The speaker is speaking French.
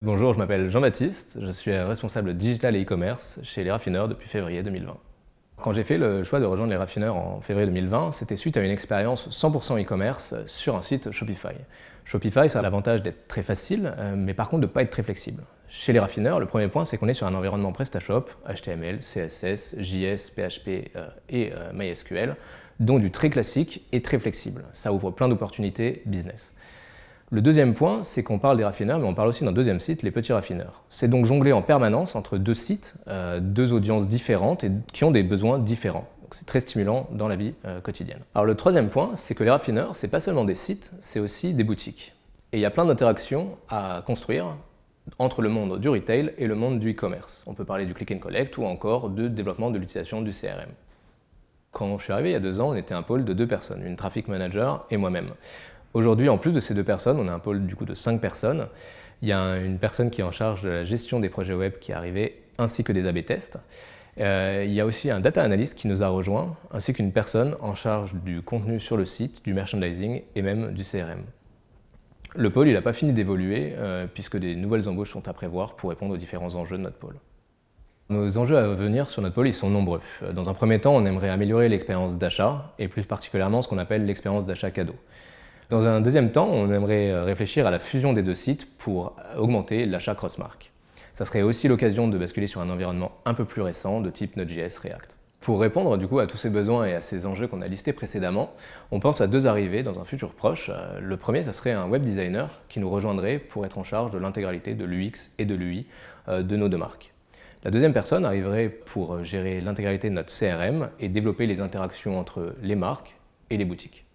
Bonjour, je m'appelle Jean-Baptiste, je suis responsable digital et e-commerce chez Les Raffineurs depuis février 2020. Quand j'ai fait le choix de rejoindre Les Raffineurs en février 2020, c'était suite à une expérience 100% e-commerce sur un site Shopify. Shopify, ça a l'avantage d'être très facile, mais par contre de ne pas être très flexible. Chez Les Raffineurs, le premier point, c'est qu'on est sur un environnement PrestaShop, HTML, CSS, JS, PHP et MySQL, dont du très classique et très flexible. Ça ouvre plein d'opportunités business. Le deuxième point, c'est qu'on parle des raffineurs, mais on parle aussi d'un deuxième site, les petits raffineurs. C'est donc jongler en permanence entre deux sites, deux audiences différentes et qui ont des besoins différents. Donc c'est très stimulant dans la vie quotidienne. Alors le troisième point, c'est que les raffineurs, c'est pas seulement des sites, c'est aussi des boutiques. Et il y a plein d'interactions à construire entre le monde du retail et le monde du e-commerce. On peut parler du click and collect ou encore de développement de l'utilisation du CRM. Quand je suis arrivé il y a 2 ans, on était un pôle de 2 personnes, une traffic manager et moi-même. Aujourd'hui, en plus de ces 2 personnes, on a un pôle du coup de 5 personnes. Il y a une personne qui est en charge de la gestion des projets web qui est arrivée, ainsi que des A/B tests. Il y a aussi un data analyst qui nous a rejoint, ainsi qu'une personne en charge du contenu sur le site, du merchandising et même du CRM. Le pôle, il n'a pas fini d'évoluer, puisque des nouvelles embauches sont à prévoir pour répondre aux différents enjeux de notre pôle. Nos enjeux à venir sur notre pôle, ils sont nombreux. Dans un premier temps, on aimerait améliorer l'expérience d'achat, et plus particulièrement ce qu'on appelle l'expérience d'achat cadeau. Dans un deuxième temps, on aimerait réfléchir à la fusion des 2 sites pour augmenter l'achat cross-marque. Ça serait aussi l'occasion de basculer sur un environnement un peu plus récent de type Node.js React. Pour répondre du coup à tous ces besoins et à ces enjeux qu'on a listés précédemment, on pense à 2 arrivées dans un futur proche. Le premier, ça serait un web designer qui nous rejoindrait pour être en charge de l'intégralité de l'UX et de l'UI de nos 2 marques. La deuxième personne arriverait pour gérer l'intégralité de notre CRM et développer les interactions entre les marques et les boutiques.